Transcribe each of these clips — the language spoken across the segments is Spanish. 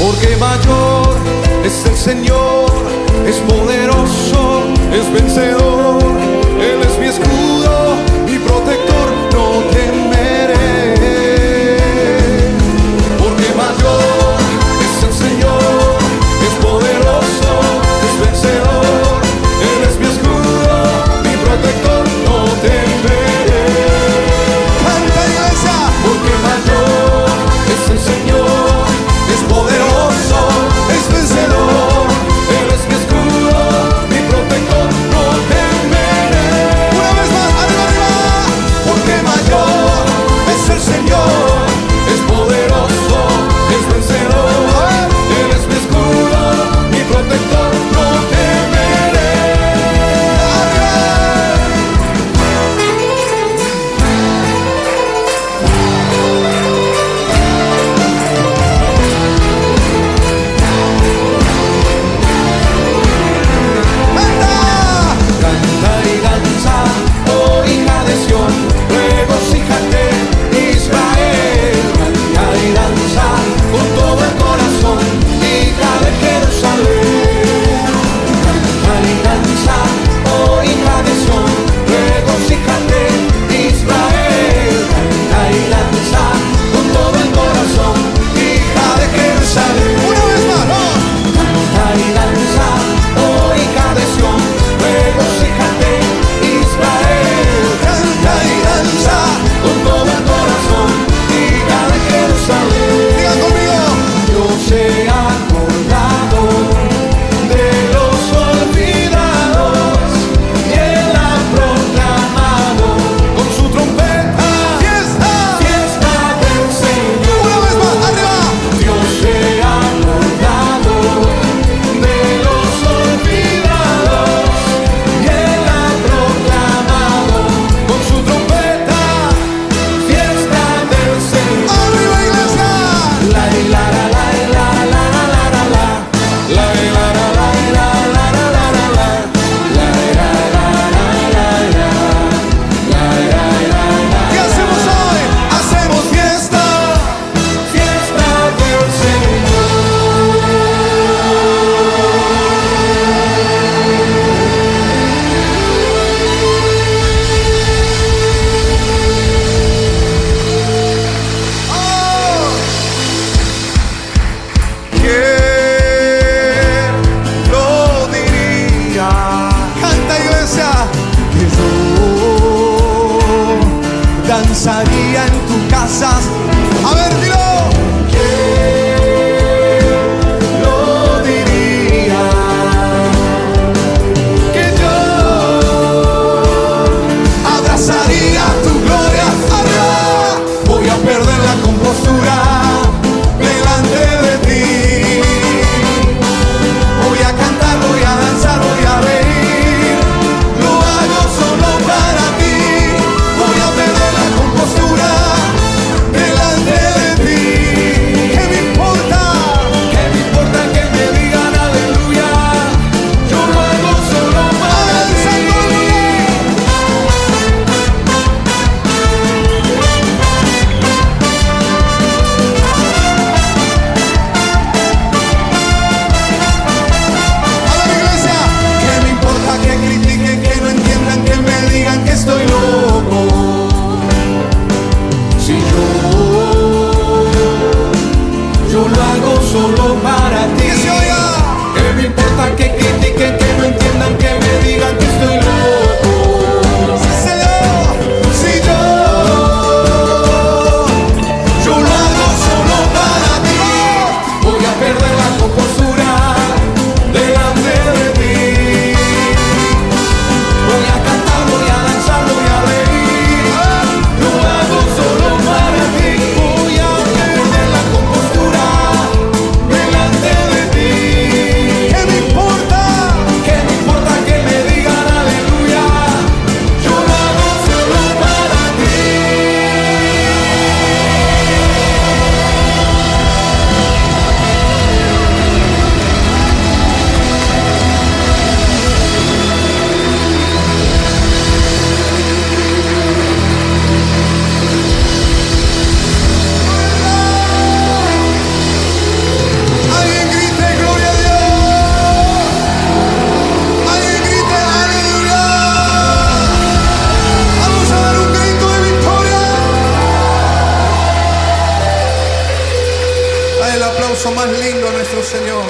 porque mayor es el Señor, es poderoso, es vencedor. Él es mi escudo, mi protector, no temeré, porque mayor es el Señor, es poderoso, es vencedor. Él es mi escudo, mi protector, no temeré. Canta, iglesia. Porque mayor es el Señor, es poderoso, es vencedor. Él es mi escudo, mi protector, no temeré. Una vez más, arriba, arriba. Porque mayor es el Señor, es poderoso, es vencedor. Él es mi escudo, mi protector, no temeré. Canta y danza, oh hija de Sión, regocíjate, Israel. Canta y danza con todo el corazón, hija de Jerusalén. Canta y danza, oh hija de Sión, regocíjate, Israel. Canta y danza con todo el corazón, hija de Jerusalén. Una vez más, no. Canta y danza, oh hija de Sión, regocíjate, Israel. Canta y danza con todo el corazón, hija de Jerusalén. Digan conmigo. Dios se ha acordado de los olvidados y Él ha proclamado con su trompeta Fiesta. fiesta del Señor. Una vez más, arriba. Dios se ha acordado de los olvidados y Él ha proclamado con su trompeta fiesta del Señor. Arriba, iglesia. La la la la la la la la la la la la la la la la la la la la ¿Qué hacemos hoy? Hacemos fiesta. fiesta del Oh. ¿Quién lo diría? Canta, iglesia. Que yo danzaría en tu casa. A ver, dilo. Lo diría que yo Abrazaría tu gloria. Arriba. voy a perder la compostura delante de ti. Voy a cantar, voy a danzar, voy a reír. Lo hago solo para ti. Voy a perder la compostura delante de ti. ¿Qué me importa? ¿Qué me importa que me digan aleluya? Yo lo hago solo para Avanza ti. conmigo. A ver, iglesia. ¿Qué me importa que critiquen, que no entiendan, que me digan que estoy loco? Si yo lo hago solo para ti. Que se oiga. ¿Qué me importa que critiquen, que no entiendan, que me digan que estoy loco? Sí, Señor. Si yo lo hago solo para ti. Voy a perder la compostura delante de ti. Voy a cantar, voy a danzar, voy a reír. Lo hago solo para ti. Voy a perder la compostura delante de ti. ¿Qué me importa? Dale el aplauso más lindo a nuestro Señor.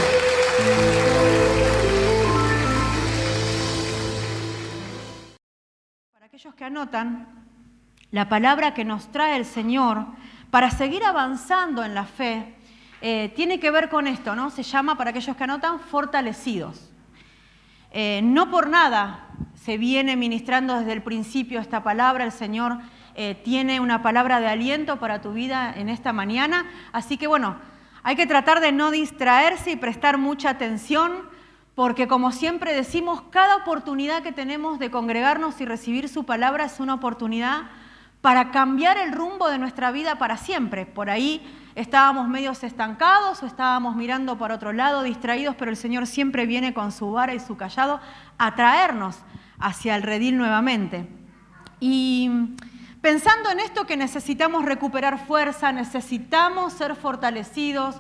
Para aquellos que anotan, la palabra que nos trae el Señor para seguir avanzando en la fe tiene que ver con esto, ¿no? Se llama, para aquellos que anotan, fortalecidos. No por nada se viene ministrando desde el principio esta palabra. El Señor tiene una palabra de aliento para tu vida en esta mañana. Así que bueno, hay que tratar de no distraerse y prestar mucha atención, porque como siempre decimos, cada oportunidad que tenemos de congregarnos y recibir su palabra es una oportunidad para cambiar el rumbo de nuestra vida para siempre. Por ahí estábamos medios estancados o estábamos mirando para otro lado, distraídos, pero el Señor siempre viene con su vara y su cayado a traernos hacia el redil nuevamente. Y pensando en esto, que necesitamos recuperar fuerza, necesitamos ser fortalecidos,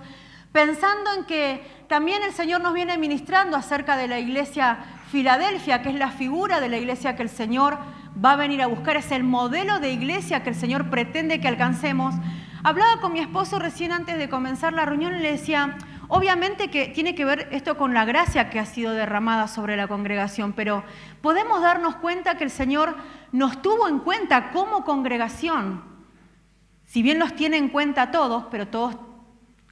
pensando en que también el Señor nos viene ministrando acerca de la iglesia Filadelfia, que es la figura de la iglesia que el Señor va a venir a buscar, es el modelo de iglesia que el Señor pretende que alcancemos. Hablaba con mi esposo recién antes de comenzar la reunión y le decía, obviamente que tiene que ver esto con la gracia que ha sido derramada sobre la congregación, pero podemos darnos cuenta que el Señor nos tuvo en cuenta como congregación. Si bien los tiene en cuenta todos, pero todos,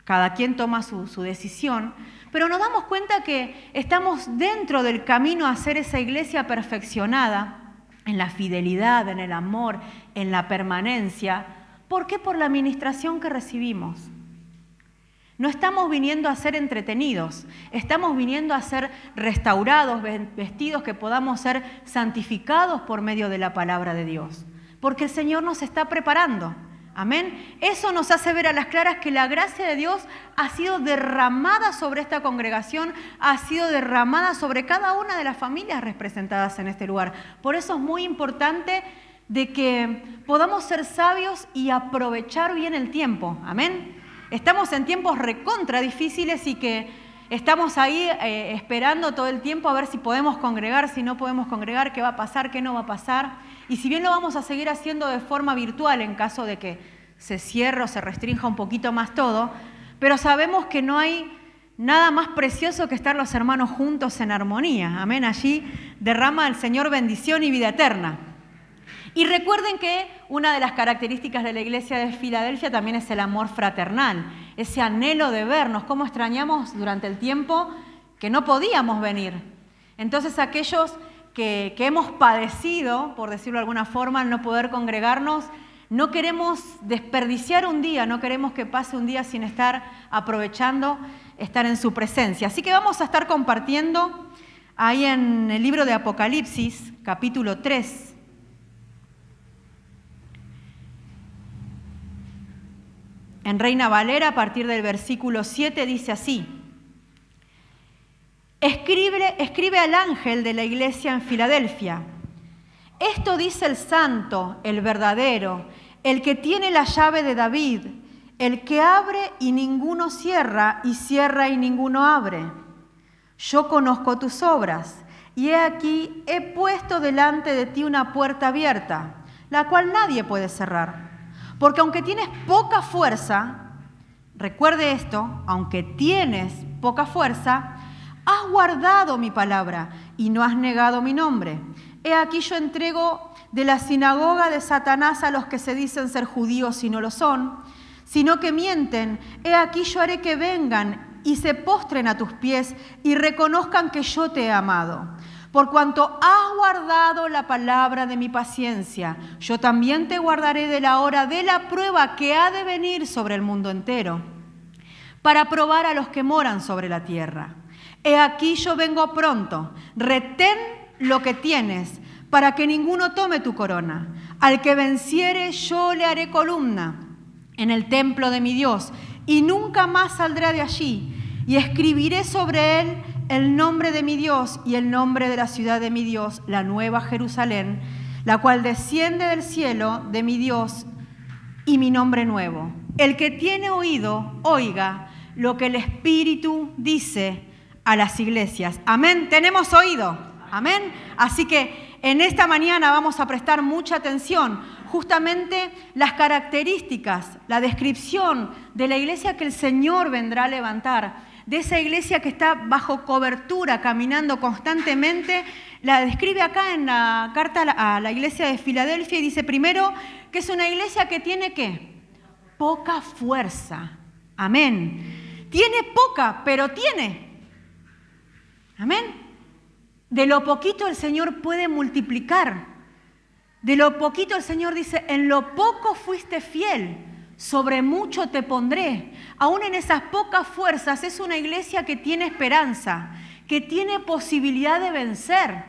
cada quien toma su decisión, pero nos damos cuenta que estamos dentro del camino a ser esa iglesia perfeccionada en la fidelidad, en el amor, en la permanencia. ¿Por qué? Por la administración que recibimos. No estamos viniendo a ser entretenidos, estamos viniendo a ser restaurados, vestidos, que podamos ser santificados por medio de la palabra de Dios. Porque el Señor nos está preparando. Amén. Eso nos hace ver a las claras que la gracia de Dios ha sido derramada sobre esta congregación, ha sido derramada sobre cada una de las familias representadas en este lugar. Por eso es muy importante de que podamos ser sabios y aprovechar bien el tiempo. Amén. Estamos en tiempos recontra difíciles y que estamos ahí esperando todo el tiempo a ver si podemos congregar, si no podemos congregar, qué va a pasar, qué no va a pasar. Y si bien lo vamos a seguir haciendo de forma virtual en caso de que se cierre o se restrinja un poquito más todo, pero sabemos que no hay nada más precioso que estar los hermanos juntos en armonía. Amén. Allí derrama el Señor bendición y vida eterna. Y recuerden que una de las características de la iglesia de Filadelfia también es el amor fraternal, ese anhelo de vernos, cómo extrañamos durante el tiempo que no podíamos venir. Entonces aquellos que hemos padecido, por decirlo de alguna forma, al no poder congregarnos, no queremos desperdiciar un día, no queremos que pase un día sin estar aprovechando estar en su presencia. Así que vamos a estar compartiendo ahí en el libro de Apocalipsis, capítulo 3. En Reina Valera, a partir del versículo 7, dice así: Escribe al ángel de la iglesia en Filadelfia. Esto dice el santo, el verdadero, el que tiene la llave de David, el que abre y ninguno cierra, y cierra y ninguno abre. Yo conozco tus obras, y he aquí, he puesto delante de ti una puerta abierta, la cual nadie puede cerrar. Porque aunque tienes poca fuerza, recuerde esto, aunque tienes poca fuerza, has guardado mi palabra y no has negado mi nombre. He aquí yo entrego de la sinagoga de Satanás a los que se dicen ser judíos y no lo son, sino que mienten. He aquí yo haré que vengan y se postren a tus pies y reconozcan que yo te he amado. Por cuanto has guardado la palabra de mi paciencia, yo también te guardaré de la hora de la prueba que ha de venir sobre el mundo entero, para probar a los que moran sobre la tierra. He aquí yo vengo pronto, retén lo que tienes, para que ninguno tome tu corona. Al que venciere yo le haré columna en el templo de mi Dios, y nunca más saldrá de allí, y escribiré sobre él el nombre de mi Dios y el nombre de la ciudad de mi Dios, la nueva Jerusalén, la cual desciende del cielo de mi Dios, y mi nombre nuevo. El que tiene oído, oiga lo que el Espíritu dice a las iglesias. Amén. ¿Tenemos oído? Amén. Así que en esta mañana vamos a prestar mucha atención, justamente las características, la descripción de la iglesia que el Señor vendrá a levantar, de esa iglesia que está bajo cobertura, caminando constantemente, la describe acá en la carta a la iglesia de Filadelfia y dice primero que es una iglesia que tiene ¿qué? Poca fuerza. Amén. Tiene poca, pero tiene. Amén. De lo poquito el Señor puede multiplicar. De lo poquito el Señor dice, en lo poco fuiste fiel, sobre mucho te pondré. Aún en esas pocas fuerzas es una iglesia que tiene esperanza, que tiene posibilidad de vencer.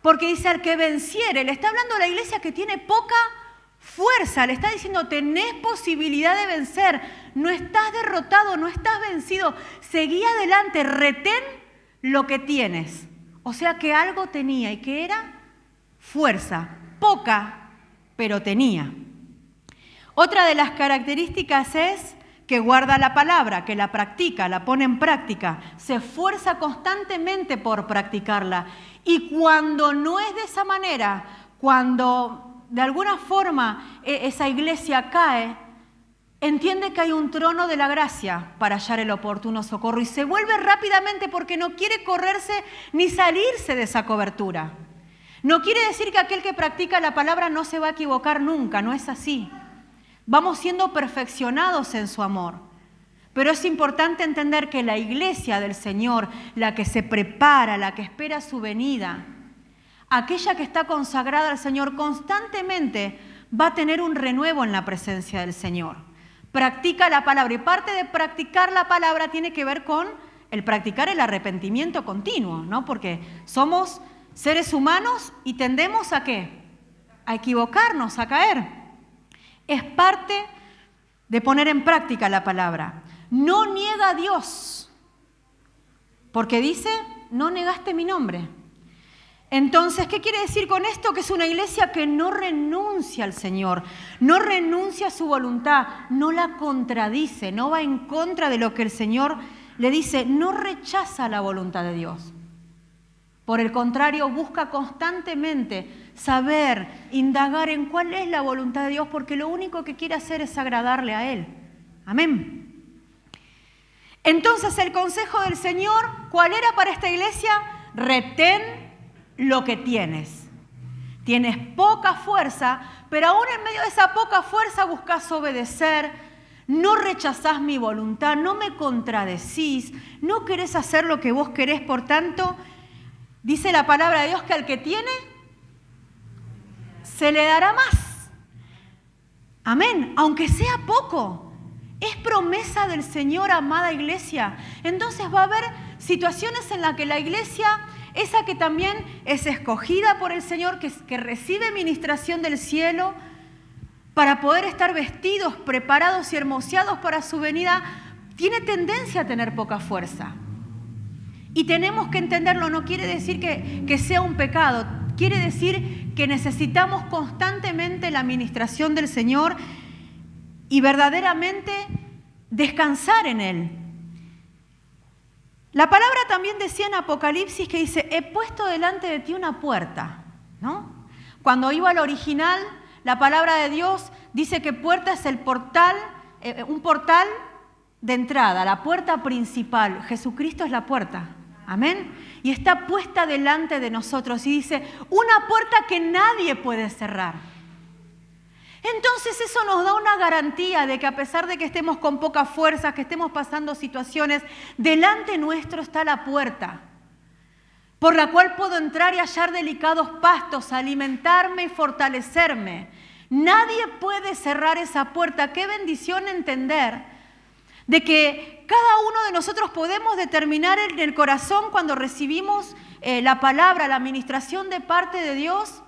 Porque dice, al que venciere, le está hablando a la iglesia que tiene poca fuerza, le está diciendo, tenés posibilidad de vencer, no estás derrotado, no estás vencido, seguí adelante, retén lo que tienes. O sea que algo tenía y que era fuerza, poca, pero tenía. Otra de las características es que guarda la palabra, que la practica, la pone en práctica, se esfuerza constantemente por practicarla. Y cuando no es de esa manera, cuando de alguna forma esa iglesia cae, entiende que hay un trono de la gracia para hallar el oportuno socorro y se vuelve rápidamente porque no quiere correrse ni salirse de esa cobertura. No quiere decir que aquel que practica la palabra no se va a equivocar nunca, no es así. Vamos siendo perfeccionados en su amor. Pero es importante entender que la iglesia del Señor, la que se prepara, la que espera su venida, aquella que está consagrada al Señor constantemente va a tener un renuevo en la presencia del Señor. Practica la palabra y parte de practicar la palabra tiene que ver con el practicar el arrepentimiento continuo, ¿no? Porque somos seres humanos y tendemos ¿a qué? A equivocarnos, a caer. Es parte de poner en práctica la palabra. No niega a Dios, porque dice, no negaste mi nombre. Entonces, ¿qué quiere decir con esto? Que es una iglesia que no renuncia al Señor, no renuncia a su voluntad, no la contradice, no va en contra de lo que el Señor le dice, no rechaza la voluntad de Dios. Por el contrario, busca constantemente saber, indagar en cuál es la voluntad de Dios, porque lo único que quiere hacer es agradarle a Él. Amén. Entonces, el consejo del Señor, ¿cuál era para esta iglesia? Retén lo que tienes. Tienes poca fuerza, pero aún en medio de esa poca fuerza buscas obedecer, no rechazás mi voluntad, no me contradecís, no querés hacer lo que vos querés, por tanto, dice la palabra de Dios que al que tiene, se le dará más. Amén, aunque sea poco. Es promesa del Señor, amada iglesia. Entonces va a haber situaciones en las que la iglesia, esa que también es escogida por el Señor, que recibe ministración del cielo, para poder estar vestidos, preparados y hermoseados para su venida, tiene tendencia a tener poca fuerza. Y tenemos que entenderlo, no quiere decir que sea un pecado, quiere decir que necesitamos constantemente la ministración del Señor y verdaderamente descansar en Él. La palabra también decía en Apocalipsis que dice, he puesto delante de ti una puerta, ¿no? Cuando iba al original, la palabra de Dios dice que puerta es el portal, un portal de entrada, la puerta principal. Jesucristo es la puerta. Amén. Y está puesta delante de nosotros y dice, una puerta que nadie puede cerrar. Entonces eso nos da una garantía de que a pesar de que estemos con poca fuerza, que estemos pasando situaciones, delante nuestro está la puerta, por la cual puedo entrar y hallar delicados pastos, alimentarme y fortalecerme. Nadie puede cerrar esa puerta. Qué bendición entender de que cada uno de nosotros podemos determinar en el corazón cuando recibimos la palabra, la administración de parte de Dios,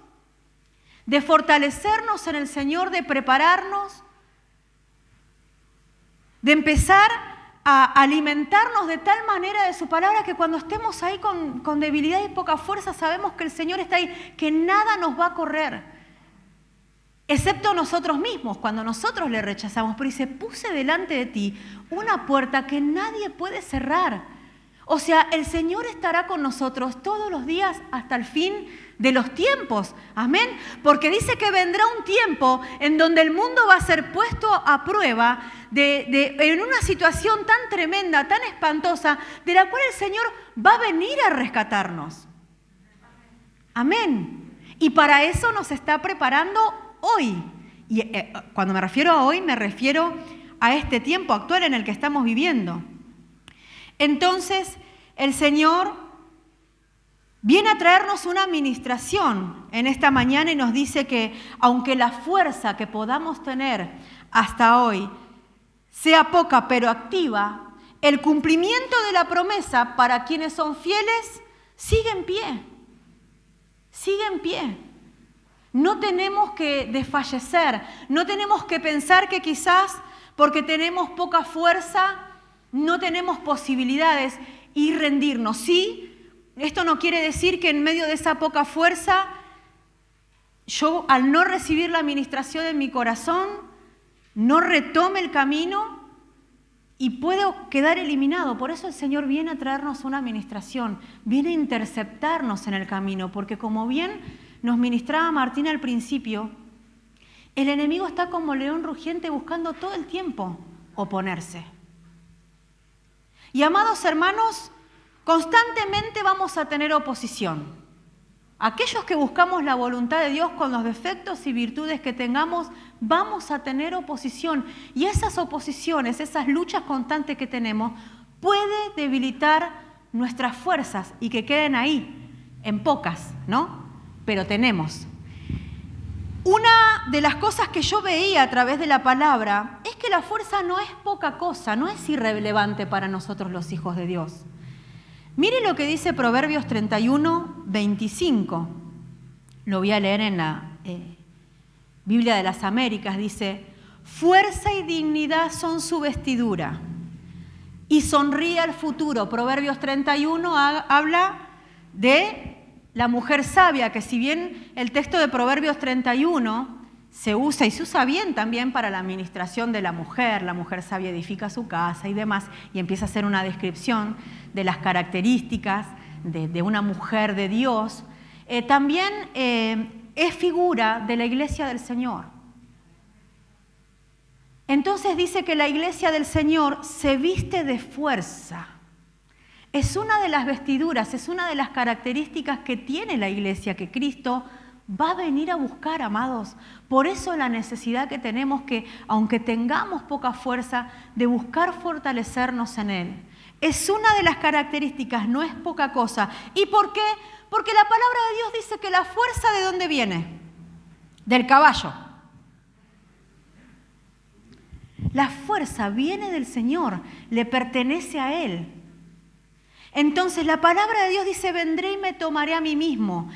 de fortalecernos en el Señor, de prepararnos, de empezar a alimentarnos de tal manera de su palabra que cuando estemos ahí con debilidad y poca fuerza sabemos que el Señor está ahí, que nada nos va a correr, excepto nosotros mismos, cuando nosotros le rechazamos. Pero dice, puse delante de ti una puerta que nadie puede cerrar. O sea, el Señor estará con nosotros todos los días hasta el fin de los tiempos. Amén. Porque dice que vendrá un tiempo en donde el mundo va a ser puesto a prueba en una situación tan tremenda, tan espantosa, de la cual el Señor va a venir a rescatarnos. Amén. Y para eso nos está preparando hoy. Y cuando me refiero a hoy, me refiero a este tiempo actual en el que estamos viviendo. Entonces, el Señor viene a traernos una administración en esta mañana y nos dice que aunque la fuerza que podamos tener hasta hoy sea poca pero activa, el cumplimiento de la promesa para quienes son fieles sigue en pie. Sigue en pie. No tenemos que desfallecer, no tenemos que pensar que quizás porque tenemos poca fuerza no tenemos posibilidades y rendirnos. Sí, esto no quiere decir que en medio de esa poca fuerza, yo al no recibir la administración en mi corazón, no retome el camino y puedo quedar eliminado. Por eso el Señor viene a traernos una administración, viene a interceptarnos en el camino, porque como bien nos ministraba Martín al principio, el enemigo está como león rugiente buscando todo el tiempo oponerse. Y amados hermanos, constantemente vamos a tener oposición. Aquellos que buscamos la voluntad de Dios con los defectos y virtudes que tengamos, vamos a tener oposición. Y esas oposiciones, esas luchas constantes que tenemos, puede debilitar nuestras fuerzas y que queden ahí, en pocas, ¿no? Pero tenemos. Una de las cosas que yo veía a través de la palabra es que la fuerza no es poca cosa, no es irrelevante para nosotros los hijos de Dios. Mire lo que dice Proverbios 31, 25. Lo voy a leer en la Biblia de las Américas. Dice, fuerza y dignidad son su vestidura y sonríe al futuro. Proverbios 31 habla de la mujer sabia, que si bien el texto de Proverbios 31 se usa y se usa bien también para la administración de la mujer sabia edifica su casa y demás, y empieza a hacer una descripción de las características de una mujer de Dios, también es figura de la iglesia del Señor. Entonces dice que la iglesia del Señor se viste de fuerza. Es una de las vestiduras, es una de las características que tiene la iglesia, que Cristo va a venir a buscar, amados. Por eso la necesidad que tenemos que, aunque tengamos poca fuerza, de buscar fortalecernos en Él. Es una de las características, no es poca cosa. ¿Y por qué? Porque la palabra de Dios dice que la fuerza, ¿de dónde viene? Del caballo. La fuerza viene del Señor, le pertenece a Él. Entonces la palabra de Dios dice, vendré y me tomaré a mí mismo.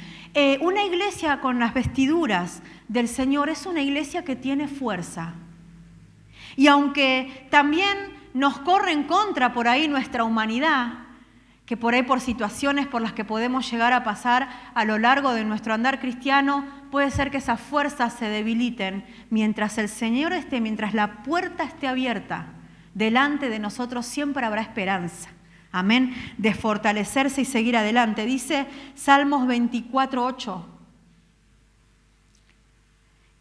Una iglesia con las vestiduras del Señor es una iglesia que tiene fuerza. Y aunque también nos corre en contra por ahí nuestra humanidad, que por ahí por situaciones por las que podemos llegar a pasar a lo largo de nuestro andar cristiano, puede ser que esas fuerzas se debiliten. Mientras el Señor esté, mientras la puerta esté abierta, delante de nosotros siempre habrá esperanza. Amén, de fortalecerse y seguir adelante. Dice Salmos 24:8.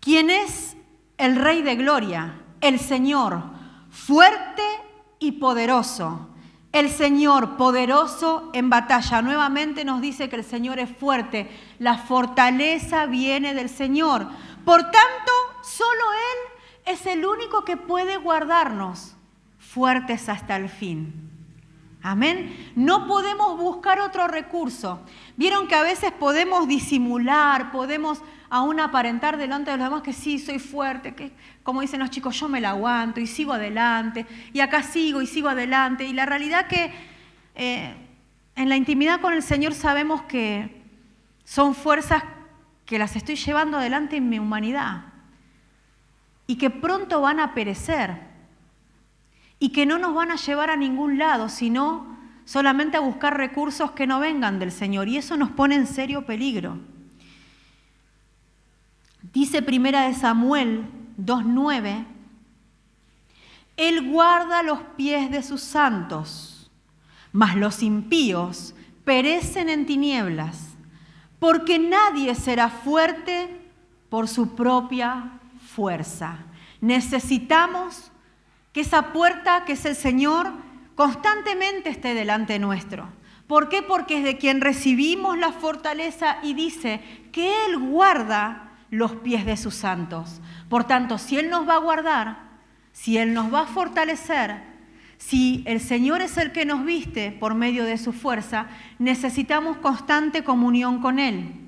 ¿Quién es el Rey de Gloria? El Señor, fuerte y poderoso. El Señor, poderoso en batalla. Nuevamente nos dice que el Señor es fuerte. La fortaleza viene del Señor. Por tanto, solo Él es el único que puede guardarnos fuertes hasta el fin. Amén. No podemos buscar otro recurso. Vieron que a veces podemos disimular, podemos aún aparentar delante de los demás que sí, soy fuerte, que como dicen los chicos, yo me la aguanto y sigo adelante, y acá sigo y sigo adelante. Y la realidad que en la intimidad con el Señor sabemos que son fuerzas que las estoy llevando adelante en mi humanidad y que pronto van a perecer. Y que no nos van a llevar a ningún lado, sino solamente a buscar recursos que no vengan del Señor. Y eso nos pone en serio peligro. Dice 1 Samuel 2:9, Él guarda los pies de sus santos, mas los impíos perecen en tinieblas. porque nadie será fuerte por su propia fuerza. Necesitamos que esa puerta que es el Señor constantemente esté delante nuestro. ¿Por qué? Porque es de quien recibimos la fortaleza y dice que Él guarda los pies de sus santos. Por tanto, si Él nos va a guardar, si Él nos va a fortalecer, si el Señor es el que nos viste por medio de su fuerza, necesitamos constante comunión con Él.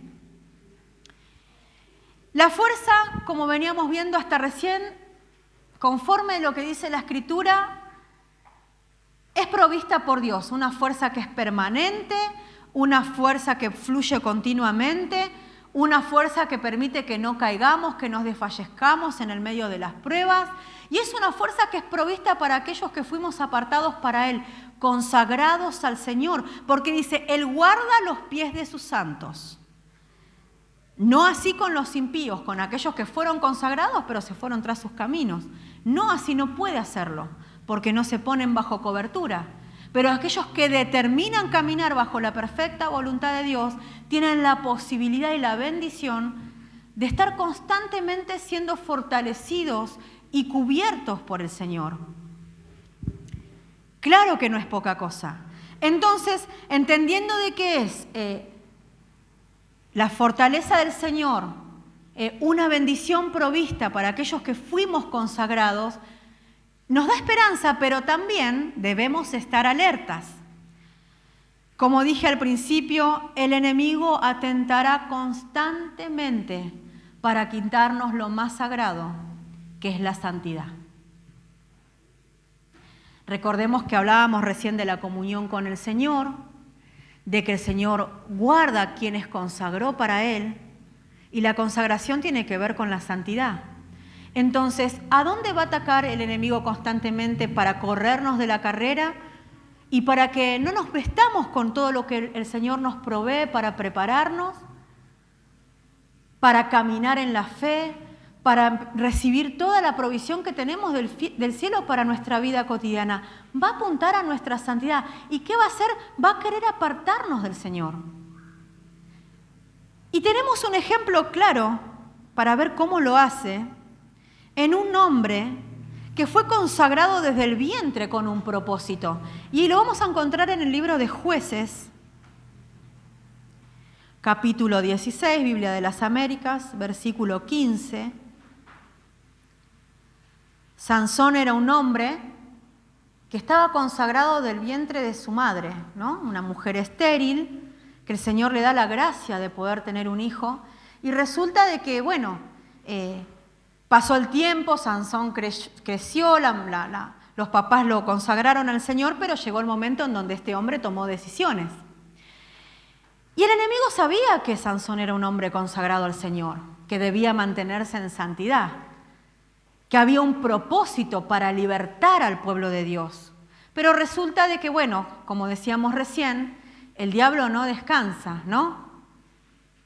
La fuerza, como veníamos viendo hasta recién, conforme a lo que dice la Escritura, es provista por Dios, una fuerza que es permanente, una fuerza que fluye continuamente, una fuerza que permite que no caigamos, que nos desfallezcamos en el medio de las pruebas. Y es una fuerza que es provista para aquellos que fuimos apartados para Él, consagrados al Señor, porque dice, Él guarda los pies de sus santos. No así con los impíos, con aquellos que fueron consagrados, pero se fueron tras sus caminos. No, así no puede hacerlo, porque no se ponen bajo cobertura. Pero aquellos que determinan caminar bajo la perfecta voluntad de Dios tienen la posibilidad y la bendición de estar constantemente siendo fortalecidos y cubiertos por el Señor. Claro que no es poca cosa. Entonces, entendiendo de qué es la fortaleza del Señor, una bendición provista para aquellos que fuimos consagrados, nos da esperanza, pero también debemos estar alertas. Como dije al principio, el enemigo atentará constantemente para quitarnos lo más sagrado, que es la santidad. Recordemos que hablábamos recién de la comunión con el Señor, de que el Señor guarda a quienes consagró para Él, y la consagración tiene que ver con la santidad. Entonces, ¿a dónde va a atacar el enemigo constantemente para corrernos de la carrera y para que no nos vestamos con todo lo que el Señor nos provee para prepararnos, para caminar en la fe, para recibir toda la provisión que tenemos del cielo para nuestra vida cotidiana? Va a apuntar a nuestra santidad. ¿Y qué va a hacer? Va a querer apartarnos del Señor. Y tenemos un ejemplo claro para ver cómo lo hace en un hombre que fue consagrado desde el vientre con un propósito. Y lo vamos a encontrar en el libro de Jueces, capítulo 16, Biblia de las Américas, versículo 15. Sansón era un hombre que estaba consagrado del vientre de su madre, ¿no? Una mujer estéril, que el Señor le da la gracia de poder tener un hijo. Y resulta de que, pasó el tiempo, Sansón creció, los papás lo consagraron al Señor, pero llegó el momento en donde este hombre tomó decisiones. Y el enemigo sabía que Sansón era un hombre consagrado al Señor, que debía mantenerse en santidad, que había un propósito para libertar al pueblo de Dios. Pero resulta de que, como decíamos recién, el diablo no descansa, ¿no?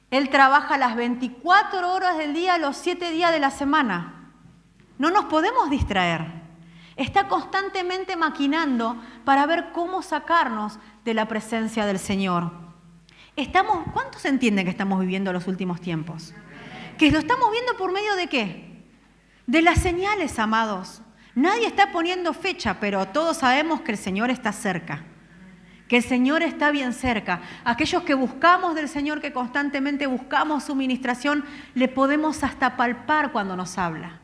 Él trabaja las 24 horas del día, los 7 días de la semana. No nos podemos distraer. Está constantemente maquinando para ver cómo sacarnos de la presencia del Señor. ¿Cuántos entienden que estamos viviendo los últimos tiempos? ¿Que lo estamos viendo por medio de qué? De las señales, amados. Nadie está poniendo fecha, pero todos sabemos que el Señor está cerca. Que el Señor está bien cerca. Aquellos que buscamos del Señor, que constantemente buscamos su ministración, le podemos hasta palpar cuando nos habla.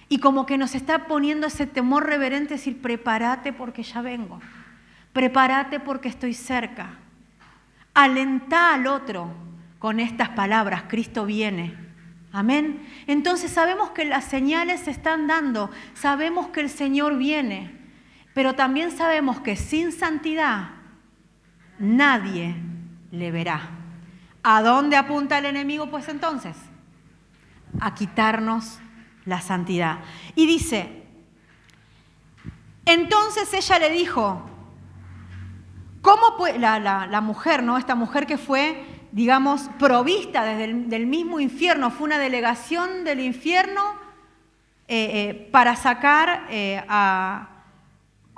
Y como que nos está poniendo ese temor reverente, decir, prepárate porque ya vengo. Prepárate porque estoy cerca. Alentá al otro con estas palabras, Cristo viene. Amén. Entonces sabemos que las señales se están dando, sabemos que el Señor viene, pero también sabemos que sin santidad nadie le verá. ¿A dónde apunta el enemigo? Pues entonces, a quitarnos la santidad. Y dice, entonces ella le dijo, ¿cómo puede, la mujer, ¿no? Esta mujer que fue, provista del mismo infierno, fue una delegación del infierno para sacar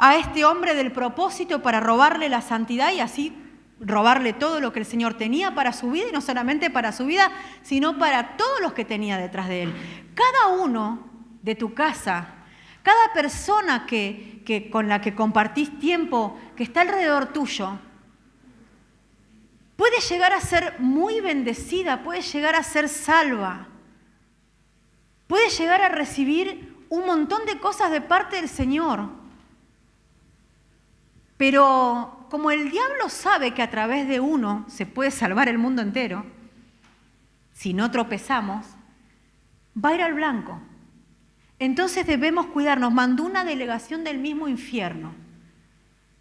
a este hombre del propósito, para robarle la santidad y así robarle todo lo que el Señor tenía para su vida, y no solamente para su vida, sino para todos los que tenía detrás de él. Cada uno de tu casa, cada persona con la que compartís tiempo, que está alrededor tuyo, puede llegar a ser muy bendecida, puede llegar a ser salva, puede llegar a recibir un montón de cosas de parte del Señor. Pero como el diablo sabe que a través de uno se puede salvar el mundo entero, si no tropezamos, va a ir al blanco. Entonces debemos cuidarnos. Mandó una delegación del mismo infierno.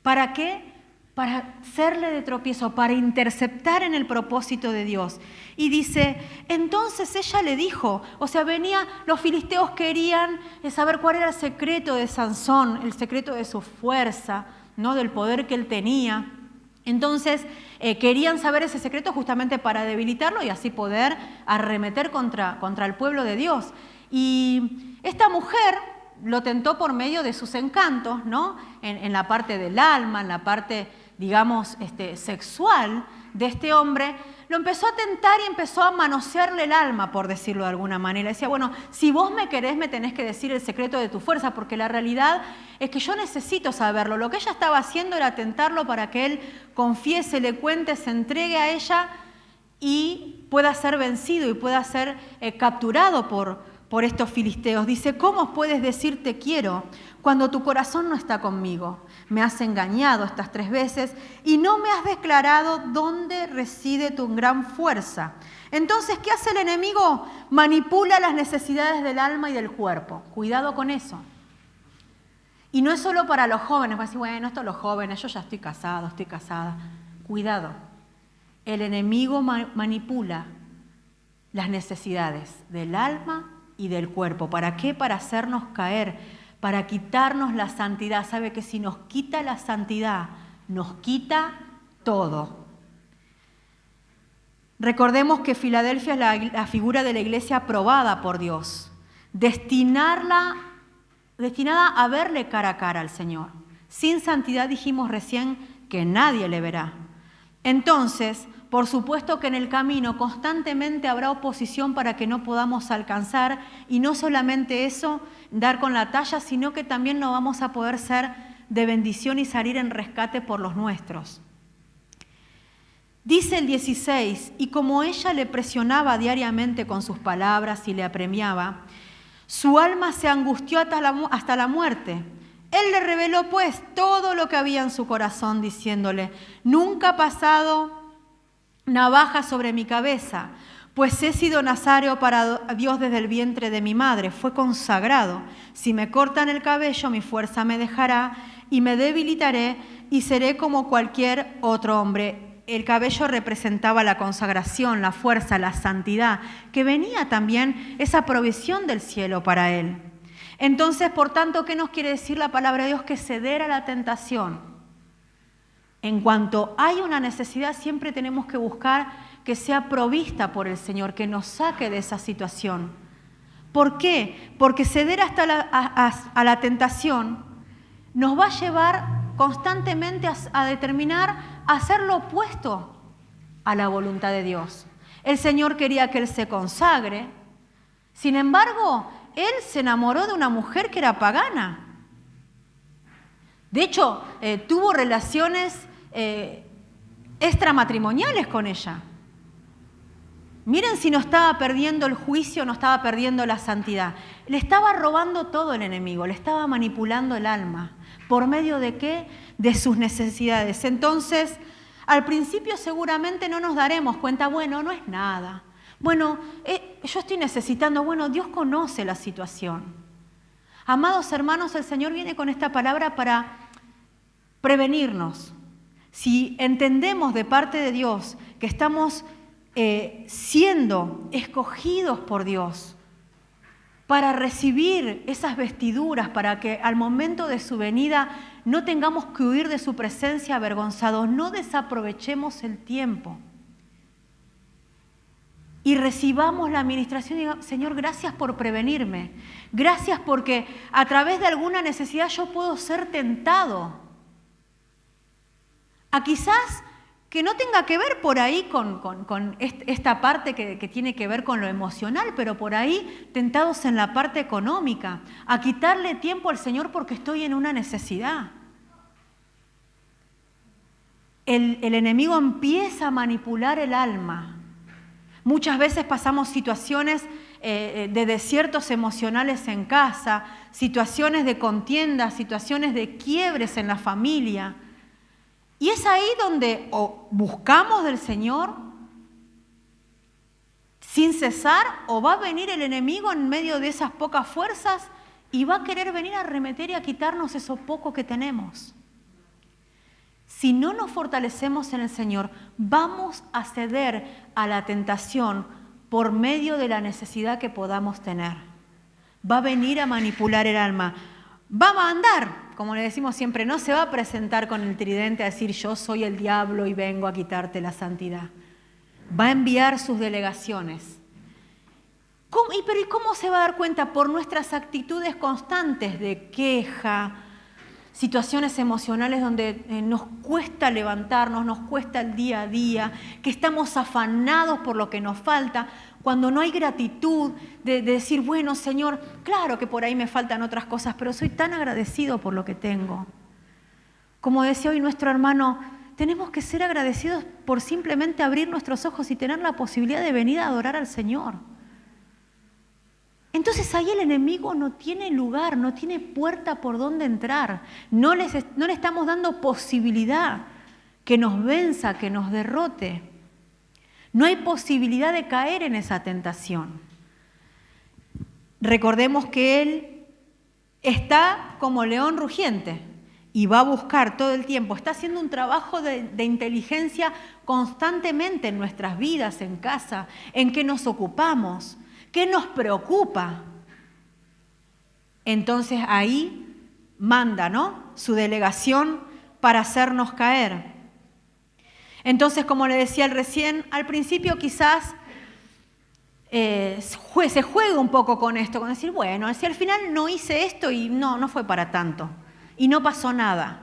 ¿Para qué? Para serle de tropiezo, para interceptar en el propósito de Dios. Y dice, entonces ella le dijo, o sea, los filisteos querían saber cuál era el secreto de Sansón, el secreto de su fuerza, ¿no? Del poder que él tenía. Entonces querían saber ese secreto justamente para debilitarlo y así poder arremeter contra el pueblo de Dios. Y esta mujer lo tentó por medio de sus encantos, ¿no? En la parte del alma, en la parte, digamos, sexual de este hombre. Lo empezó a tentar y empezó a manosearle el alma, por decirlo de alguna manera. Decía, bueno, si vos me querés, me tenés que decir el secreto de tu fuerza, porque la realidad es que yo necesito saberlo. Lo que ella estaba haciendo era tentarlo para que él confiese, le cuente, se entregue a ella y pueda ser vencido y pueda ser capturado por estos filisteos. Dice, ¿cómo puedes decir te quiero cuando tu corazón no está conmigo? Me has engañado estas 3 veces y no me has declarado dónde reside tu gran fuerza. Entonces, ¿qué hace el enemigo? Manipula las necesidades del alma y del cuerpo. Cuidado con eso. Y no es solo para los jóvenes. Va a decir, bueno, esto los jóvenes, yo ya estoy casado, estoy casada. Cuidado. El enemigo manipula las necesidades del alma y del cuerpo. ¿Para qué? Para hacernos caer, para quitarnos la santidad. Sabe que si nos quita la santidad, nos quita todo. Recordemos que Filadelfia es la figura de la iglesia aprobada por Dios, destinada a verle cara a cara al Señor. Sin santidad dijimos recién que nadie le verá. Entonces, por supuesto que en el camino constantemente habrá oposición para que no podamos alcanzar, y no solamente eso, dar con la talla, sino que también no vamos a poder ser de bendición y salir en rescate por los nuestros. Dice el 16, y como ella le presionaba diariamente con sus palabras y le apremiaba, su alma se angustió hasta la muerte. Él le reveló pues todo lo que había en su corazón, diciéndole, nunca ha pasado navaja sobre mi cabeza, pues he sido nazareo para Dios desde el vientre de mi madre, fue consagrado. Si me cortan el cabello, mi fuerza me dejará y me debilitaré y seré como cualquier otro hombre. El cabello representaba la consagración, la fuerza, la santidad, que venía también esa provisión del cielo para él. Entonces, por tanto, ¿qué nos quiere decir la palabra de Dios? Que ceder a la tentación. En cuanto hay una necesidad, siempre tenemos que buscar que sea provista por el Señor, que nos saque de esa situación. ¿Por qué? Porque ceder a la tentación nos va a llevar constantemente a determinar hacer lo opuesto a la voluntad de Dios. El Señor quería que él se consagre. Sin embargo, él se enamoró de una mujer que era pagana. De hecho, tuvo relaciones extramatrimoniales con ella. Miren si no estaba perdiendo el juicio, no estaba perdiendo la santidad. Le estaba robando todo el enemigo, le estaba manipulando el alma. ¿Por medio de qué? De sus necesidades. Entonces, al principio seguramente no nos daremos cuenta, bueno, no es nada. Bueno, yo estoy necesitando, bueno, Dios conoce la situación. Amados hermanos, el Señor viene con esta palabra para prevenirnos. Si entendemos de parte de Dios que estamos siendo escogidos por Dios para recibir esas vestiduras, para que al momento de su venida no tengamos que huir de su presencia avergonzados, no desaprovechemos el tiempo y recibamos la administración y digamos, Señor, gracias por prevenirme, gracias porque a través de alguna necesidad yo puedo ser tentado a quizás que no tenga que ver por ahí con esta parte que tiene que ver con lo emocional, pero por ahí tentados en la parte económica, a quitarle tiempo al Señor porque estoy en una necesidad. El enemigo empieza a manipular el alma. Muchas veces pasamos situaciones de desiertos emocionales en casa, situaciones de contienda, situaciones de quiebres en la familia. Y es ahí donde o buscamos del Señor sin cesar, o va a venir el enemigo en medio de esas pocas fuerzas y va a querer venir a arremeter y a quitarnos eso poco que tenemos. Si no nos fortalecemos en el Señor, vamos a ceder a la tentación por medio de la necesidad que podamos tener. Va a venir a manipular el alma. Va a andar, como le decimos siempre, no se va a presentar con el tridente a decir yo soy el diablo y vengo a quitarte la santidad. Va a enviar sus delegaciones. ¿Y cómo se va a dar cuenta? Por nuestras actitudes constantes de queja, situaciones emocionales donde nos cuesta levantarnos, nos cuesta el día a día, que estamos afanados por lo que nos falta, cuando no hay gratitud de decir, bueno, Señor, claro que por ahí me faltan otras cosas, pero soy tan agradecido por lo que tengo. Como decía hoy nuestro hermano, tenemos que ser agradecidos por simplemente abrir nuestros ojos y tener la posibilidad de venir a adorar al Señor. Entonces ahí el enemigo no tiene lugar, no tiene puerta por donde entrar. No le estamos dando posibilidad que nos venza, que nos derrote. No hay posibilidad de caer en esa tentación. Recordemos que Él está como león rugiente y va a buscar todo el tiempo. Está haciendo un trabajo de inteligencia constantemente en nuestras vidas, en casa, en qué nos ocupamos, qué nos preocupa. Entonces ahí manda, ¿no?, su delegación para hacernos caer. Entonces, como le decía recién, al principio quizás se juega un poco con esto, con decir, bueno, si al final no hice esto y no fue para tanto, y no pasó nada.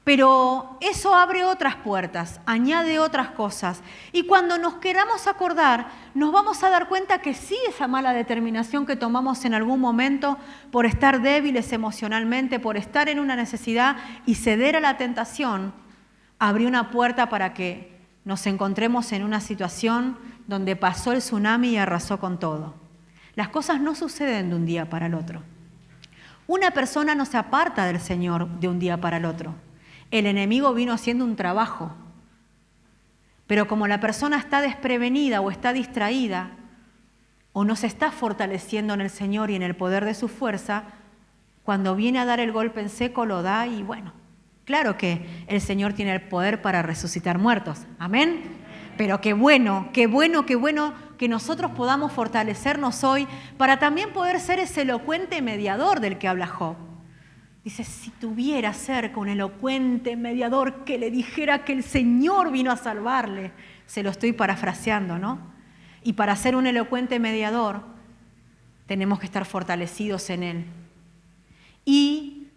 Pero eso abre otras puertas, añade otras cosas. Y cuando nos queramos acordar, nos vamos a dar cuenta que sí, esa mala determinación que tomamos en algún momento por estar débiles emocionalmente, por estar en una necesidad y ceder a la tentación, abrió una puerta para que nos encontremos en una situación donde pasó el tsunami y arrasó con todo. Las cosas no suceden de un día para el otro. Una persona no se aparta del Señor de un día para el otro. El enemigo vino haciendo un trabajo. Pero como la persona está desprevenida o está distraída, o no se está fortaleciendo en el Señor y en el poder de su fuerza, cuando viene a dar el golpe en seco lo da y bueno, claro que el Señor tiene el poder para resucitar muertos. Amén. Pero qué bueno que nosotros podamos fortalecernos hoy para también poder ser ese elocuente mediador del que habla Job. Dice, si tuviera cerca un elocuente mediador que le dijera que el Señor vino a salvarle. Se lo estoy parafraseando, ¿no? Y para ser un elocuente mediador tenemos que estar fortalecidos en Él. Y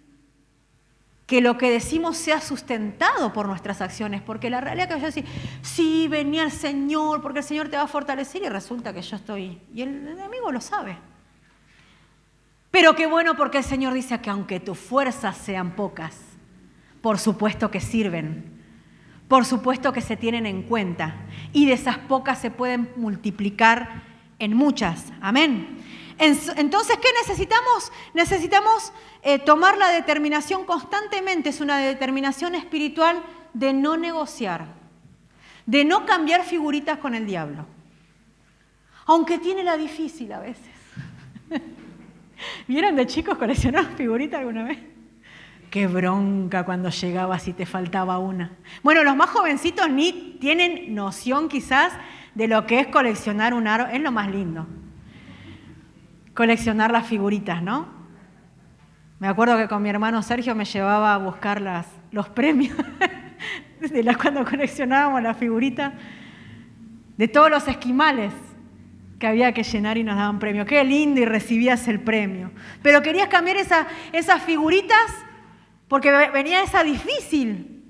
que lo que decimos sea sustentado por nuestras acciones, porque la realidad es que yo decía, sí, venía el Señor, porque el Señor te va a fortalecer, y resulta que yo estoy, y el enemigo lo sabe. Pero qué bueno, porque el Señor dice que aunque tus fuerzas sean pocas, por supuesto que sirven, por supuesto que se tienen en cuenta, y de esas pocas se pueden multiplicar en muchas. Amén. Entonces, ¿qué necesitamos? Necesitamos tomar la determinación constantemente, es una determinación espiritual de no negociar, de no cambiar figuritas con el diablo, aunque tiene la difícil a veces. ¿Vieron de chicos coleccionar figuritas alguna vez? Qué bronca cuando llegabas y te faltaba una. Bueno, los más jovencitos ni tienen noción quizás de lo que es coleccionar un árbol, es lo más lindo. Coleccionar las figuritas, ¿no? Me acuerdo que con mi hermano Sergio me llevaba a buscar los premios de cuando coleccionábamos las figuritas de todos los esquimales que había que llenar y nos daban premio. Qué lindo, y recibías el premio. Pero querías cambiar esas figuritas porque venía esa difícil.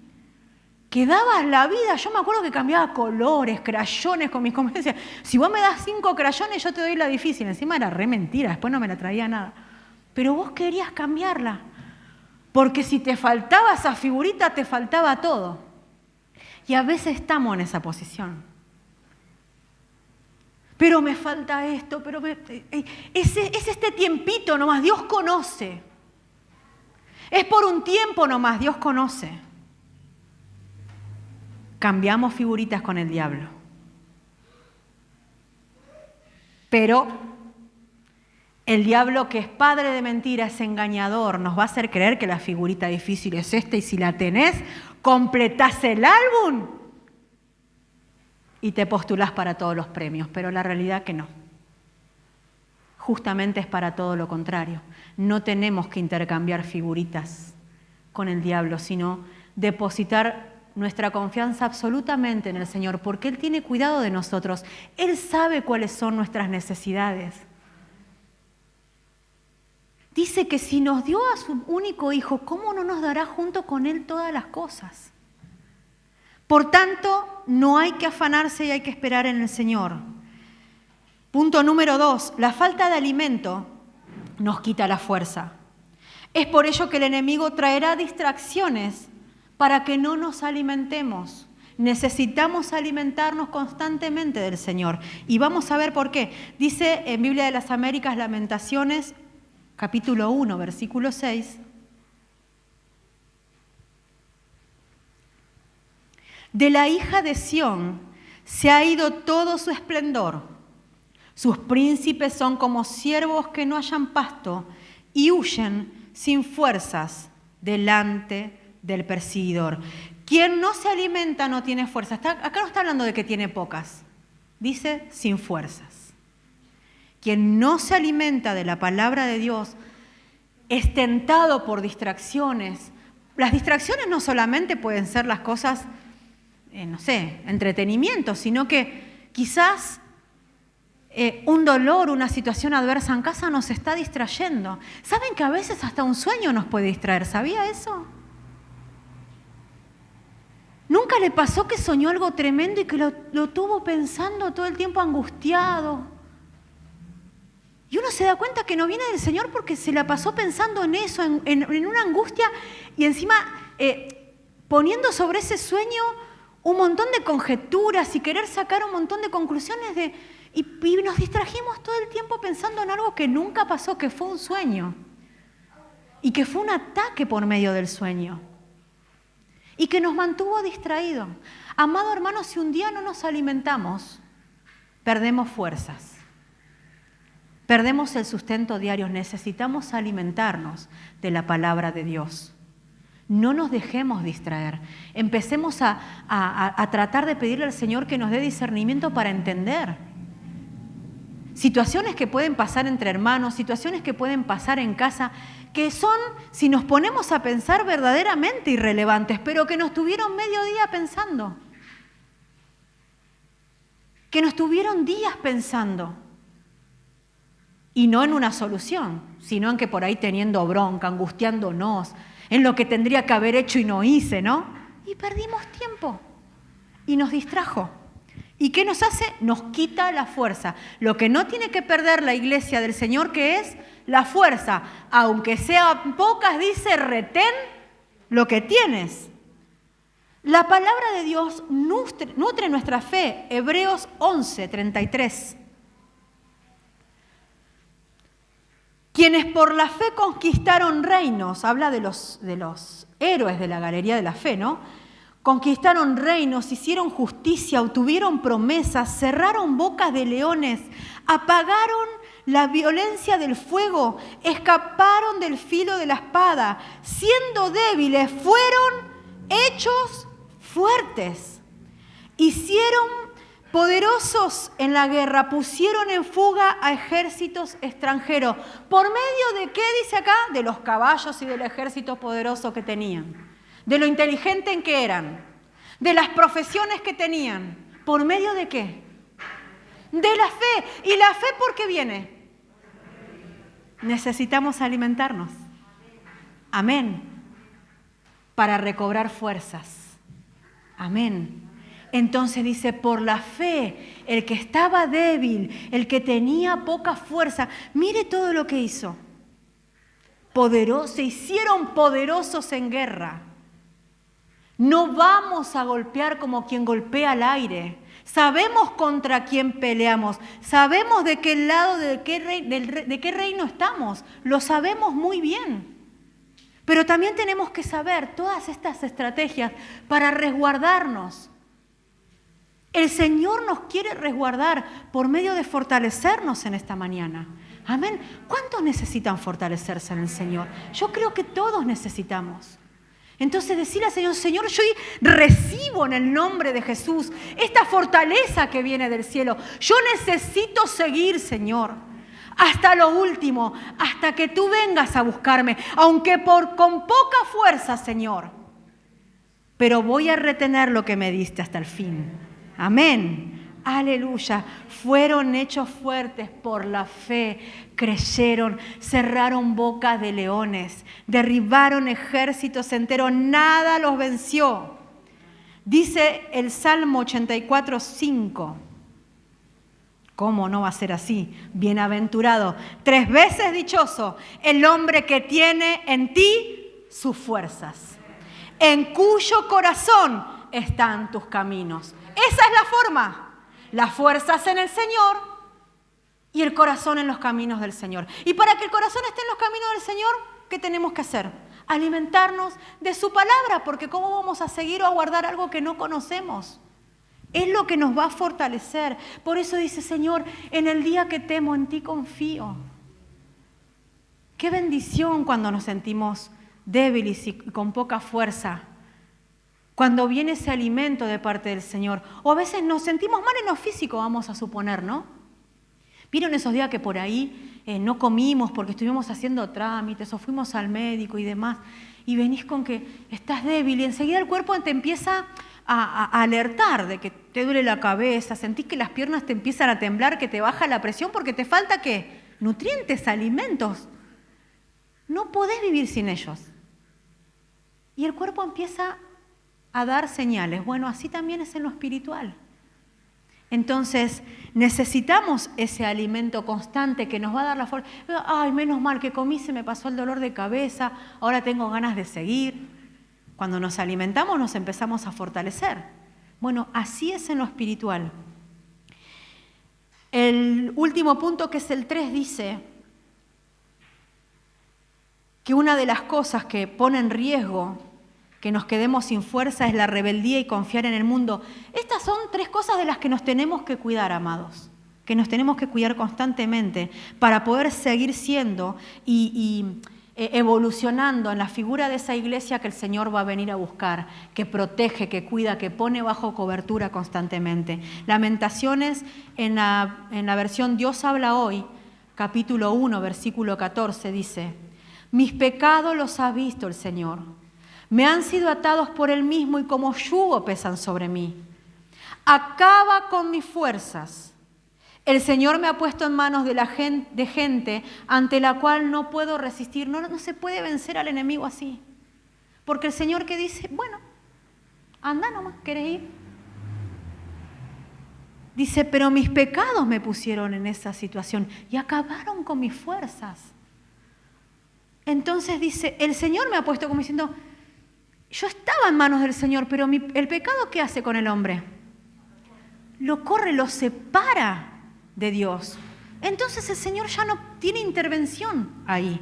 que dabas la vida. Yo me acuerdo que cambiaba colores, crayones con mis compañeros. Si vos me das 5 crayones, yo te doy la difícil. Encima era re mentira, después no me la traía nada. Pero vos querías cambiarla. Porque si te faltaba esa figurita, te faltaba todo. Y a veces estamos en esa posición. Pero me falta esto, es este tiempito nomás, Dios conoce. Es por un tiempo nomás, Dios conoce. Cambiamos figuritas con el diablo. Pero el diablo, que es padre de mentira, es engañador, nos va a hacer creer que la figurita difícil es esta y si la tenés, completás el álbum y te postulás para todos los premios, pero la realidad que no. Justamente es para todo lo contrario. No tenemos que intercambiar figuritas con el diablo, sino depositar nuestra confianza absolutamente en el Señor, porque Él tiene cuidado de nosotros. Él sabe cuáles son nuestras necesidades. Dice que si nos dio a su único Hijo, ¿cómo no nos dará junto con Él todas las cosas? Por tanto, no hay que afanarse y hay que esperar en el Señor. Punto número 2, la falta de alimento nos quita la fuerza. Es por ello que el enemigo traerá distracciones para que no nos alimentemos. Necesitamos alimentarnos constantemente del Señor. Y vamos a ver por qué. Dice en Biblia de las Américas, Lamentaciones, capítulo 1, versículo 6. De la hija de Sión se ha ido todo su esplendor. Sus príncipes son como ciervos que no hallan pasto y huyen sin fuerzas delante del perseguidor. Quien no se alimenta no tiene fuerzas. Acá no está hablando de que tiene pocas. Dice sin fuerzas. Quien no se alimenta de la palabra de Dios es tentado por distracciones. Las distracciones no solamente pueden ser las cosas, entretenimiento, sino que quizás un dolor, una situación adversa en casa nos está distrayendo. ¿Saben que a veces hasta un sueño nos puede distraer? ¿Sabía eso? ¿Nunca le pasó que soñó algo tremendo y que lo tuvo pensando todo el tiempo angustiado? Y uno se da cuenta que no viene del Señor porque se la pasó pensando en eso, en una angustia y encima poniendo sobre ese sueño un montón de conjeturas y querer sacar un montón de conclusiones y nos distrajimos todo el tiempo pensando en algo que nunca pasó, que fue un sueño y que fue un ataque por medio del sueño y que nos mantuvo distraídos. Amado hermano, si un día no nos alimentamos, perdemos fuerzas. Perdemos el sustento diario, necesitamos alimentarnos de la palabra de Dios. No nos dejemos distraer. Empecemos a tratar de pedirle al Señor que nos dé discernimiento para entender. Situaciones que pueden pasar entre hermanos, situaciones que pueden pasar en casa, que son, si nos ponemos a pensar, verdaderamente irrelevantes, pero que nos tuvieron medio día pensando. Que nos tuvieron días pensando. Y no en una solución, sino en que por ahí teniendo bronca, angustiándonos, en lo que tendría que haber hecho y no hice, ¿no? Y perdimos tiempo y nos distrajo. ¿Y qué nos hace? Nos quita la fuerza. Lo que no tiene que perder la iglesia del Señor, que es la fuerza. Aunque sean pocas, dice, retén lo que tienes. La palabra de Dios nutre nuestra fe. Hebreos 11, 33. Quienes por la fe conquistaron reinos, habla de los héroes de la galería de la fe, ¿no? Conquistaron reinos, hicieron justicia, obtuvieron promesas, cerraron bocas de leones, apagaron la violencia del fuego, escaparon del filo de la espada, siendo débiles, fueron hechos fuertes, hicieron poderosos en la guerra, pusieron en fuga a ejércitos extranjeros. ¿Por medio de qué dice acá? De los caballos y del ejército poderoso que tenían. De lo inteligente en que eran. De las profesiones que tenían. ¿Por medio de qué? De la fe. ¿Y la fe por qué viene? Necesitamos alimentarnos. Amén. Para recobrar fuerzas. Amén. Entonces dice, por la fe, el que estaba débil, el que tenía poca fuerza, mire todo lo que hizo. Se hicieron poderosos en guerra. No vamos a golpear como quien golpea al aire. Sabemos contra quién peleamos. Sabemos de qué lado, de qué reino estamos. Lo sabemos muy bien. Pero también tenemos que saber todas estas estrategias para resguardarnos. El Señor nos quiere resguardar por medio de fortalecernos en esta mañana. Amén. ¿Cuántos necesitan fortalecerse en el Señor? Yo creo que todos necesitamos. Entonces decirle al Señor, Señor, yo recibo en el nombre de Jesús esta fortaleza que viene del cielo. Yo necesito seguir, Señor, hasta lo último, hasta que tú vengas a buscarme, aunque con poca fuerza, Señor. Pero voy a retener lo que me diste hasta el fin. Amén. Aleluya. Fueron hechos fuertes por la fe, creyeron, cerraron bocas de leones, derribaron ejércitos enteros, nada los venció. Dice el Salmo 84:5. ¿Cómo no va a ser así? Bienaventurado, 3 veces dichoso, el hombre que tiene en ti sus fuerzas, en cuyo corazón están tus caminos. Esa es la forma. Las fuerzas en el Señor y el corazón en los caminos del Señor. Y para que el corazón esté en los caminos del Señor, ¿qué tenemos que hacer? Alimentarnos de su palabra, porque ¿cómo vamos a seguir o a guardar algo que no conocemos? Es lo que nos va a fortalecer. Por eso dice, Señor, en el día que temo, en ti confío. Qué bendición cuando nos sentimos débiles y con poca fuerza. Cuando viene ese alimento de parte del Señor. O a veces nos sentimos mal en lo físico, vamos a suponer, ¿no? ¿Vieron esos días que por ahí no comimos porque estuvimos haciendo trámites o fuimos al médico y demás? Y venís con que estás débil y enseguida el cuerpo te empieza a alertar de que te duele la cabeza, sentís que las piernas te empiezan a temblar, que te baja la presión porque te falta, ¿qué? Nutrientes, alimentos. No podés vivir sin ellos. Y el cuerpo empieza a dar señales. Bueno, así también es en lo espiritual. Entonces, necesitamos ese alimento constante que nos va a dar la fuerza. Ay, menos mal que comí, se me pasó el dolor de cabeza, ahora tengo ganas de seguir. Cuando nos alimentamos nos empezamos a fortalecer. Bueno, así es en lo espiritual. El último punto, que es el 3, dice que una de las cosas que pone en riesgo que nos quedemos sin fuerza es la rebeldía y confiar en el mundo. Estas son 3 cosas de las que nos tenemos que cuidar, amados, que nos tenemos que cuidar constantemente para poder seguir siendo y evolucionando en la figura de esa iglesia que el Señor va a venir a buscar, que protege, que cuida, que pone bajo cobertura constantemente. Lamentaciones, en la versión Dios habla hoy, capítulo 1, versículo 14, dice: mis pecados los ha visto el Señor. Me han sido atados por Él mismo y como yugo pesan sobre mí. Acaba con mis fuerzas. El Señor me ha puesto en manos de gente ante la cual no puedo resistir. No se puede vencer al enemigo así. Porque el Señor que dice, bueno, anda nomás, ¿querés ir? Dice, pero mis pecados me pusieron en esa situación y acabaron con mis fuerzas. Entonces dice, el Señor me ha puesto como diciendo, yo estaba en manos del Señor, pero el pecado, ¿qué hace con el hombre? Lo corre, lo separa de Dios. Entonces el Señor ya no tiene intervención ahí.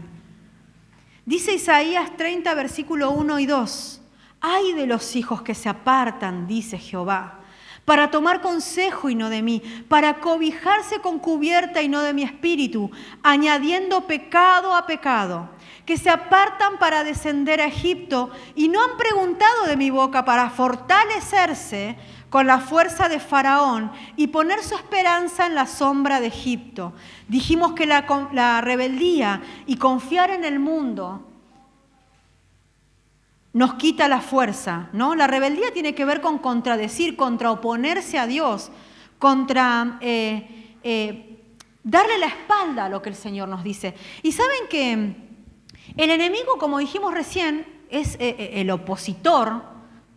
Dice Isaías 30, versículo 1 y 2. Ay de los hijos que se apartan, dice Jehová, para tomar consejo y no de mí, para cobijarse con cubierta y no de mi espíritu, añadiendo pecado a pecado, que se apartan para descender a Egipto y no han preguntado de mi boca para fortalecerse con la fuerza de Faraón y poner su esperanza en la sombra de Egipto. Dijimos que la rebeldía y confiar en el mundo nos quita la fuerza, ¿no? La rebeldía tiene que ver con contradecir, contra oponerse a Dios, contra darle la espalda a lo que el Señor nos dice. Y saben que el enemigo, como dijimos recién, es el opositor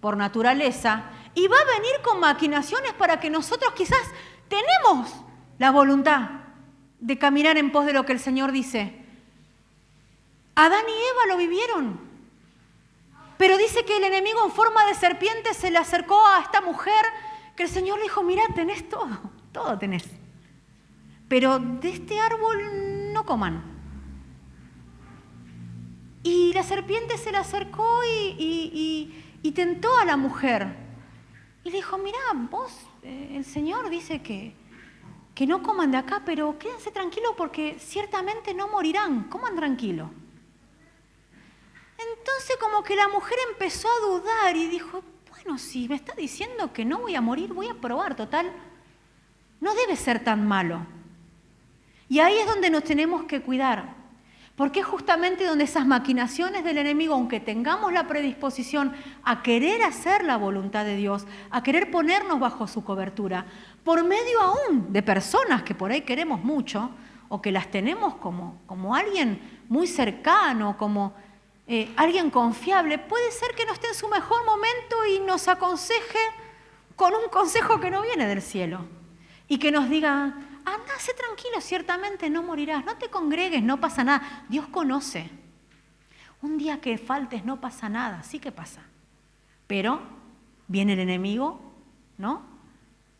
por naturaleza, Y va a venir con maquinaciones para que nosotros quizás tenemos la voluntad de caminar en pos de lo que el Señor dice. Adán y Eva lo vivieron. Pero dice que el enemigo en forma de serpiente se le acercó a esta mujer, que el Señor le dijo, mirá, tenés todo, todo tenés. Pero de este árbol no coman. Y la serpiente se le acercó y tentó a la mujer. Y le dijo, mirá, vos, el Señor dice que no coman de acá, pero quédense tranquilos porque ciertamente no morirán. Coman tranquilo. Entonces como que la mujer empezó a dudar y dijo, bueno, si me está diciendo que no voy a morir, voy a probar, total. No debe ser tan malo. Y ahí es donde nos tenemos que cuidar. Porque es justamente donde esas maquinaciones del enemigo, aunque tengamos la predisposición a querer hacer la voluntad de Dios, a querer ponernos bajo su cobertura, por medio aún de personas que por ahí queremos mucho, o que las tenemos como alguien muy cercano, como alguien confiable, puede ser que no esté en su mejor momento y nos aconseje con un consejo que no viene del cielo. Y que nos diga, anda, sé tranquilo, ciertamente no morirás, no te congregues, no pasa nada. Dios conoce. Un día que faltes no pasa nada, sí que pasa. Pero viene el enemigo, ¿no?,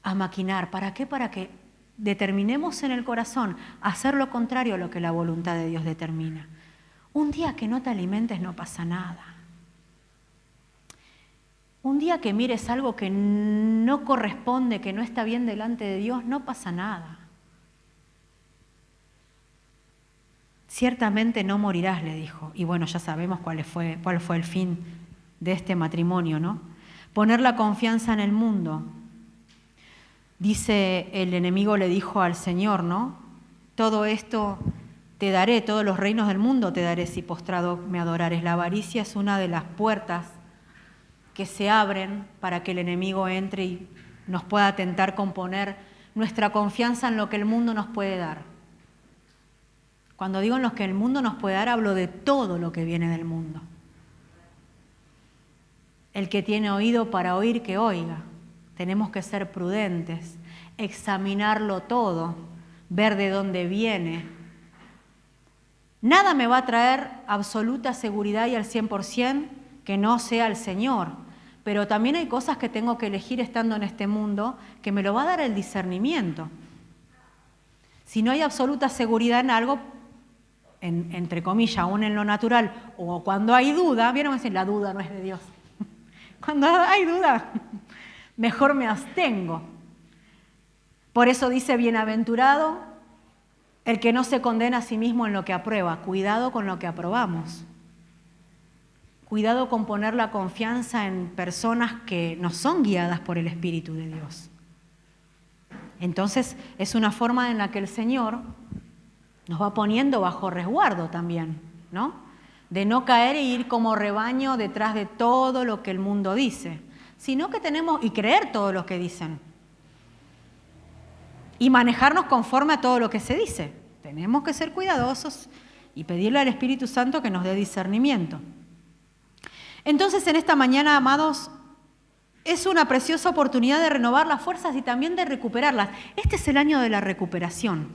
a maquinar. ¿Para qué? Para que determinemos en el corazón hacer lo contrario a lo que la voluntad de Dios determina. Un día que no te alimentes no pasa nada. Un día que mires algo que no corresponde, que no está bien delante de Dios, no pasa nada. Ciertamente no morirás, le dijo. Y bueno, ya sabemos cuál fue el fin de este matrimonio, ¿no? Poner la confianza en el mundo. Dice, el enemigo le dijo al Señor, ¿no? Todo esto te daré, todos los reinos del mundo te daré si postrado me adorares. La avaricia es una de las puertas que se abren para que el enemigo entre y nos pueda tentar con poner nuestra confianza en lo que el mundo nos puede dar. Cuando digo en lo que el mundo nos puede dar, hablo de todo lo que viene del mundo. El que tiene oído para oír, que oiga. Tenemos que ser prudentes, examinarlo todo, ver de dónde viene. Nada me va a traer absoluta seguridad y al 100% que no sea el Señor. Pero también hay cosas que tengo que elegir estando en este mundo que me lo va a dar el discernimiento. Si no hay absoluta seguridad en algo, entre comillas, aún en lo natural, o cuando hay duda, ¿vieron? Decir, la duda no es de Dios. Cuando hay duda, mejor me abstengo. Por eso dice, bienaventurado el que no se condena a sí mismo en lo que aprueba. Cuidado con lo que aprobamos. Cuidado con poner la confianza en personas que no son guiadas por el Espíritu de Dios. Entonces, es una forma en la que el Señor nos va poniendo bajo resguardo también, ¿no? De no caer e ir como rebaño detrás de todo lo que el mundo dice, sino que tenemos, y creer todo lo que dicen, y manejarnos conforme a todo lo que se dice. Tenemos que ser cuidadosos y pedirle al Espíritu Santo que nos dé discernimiento. Entonces, en esta mañana, amados, es una preciosa oportunidad de renovar las fuerzas y también de recuperarlas. Este es el año de la recuperación.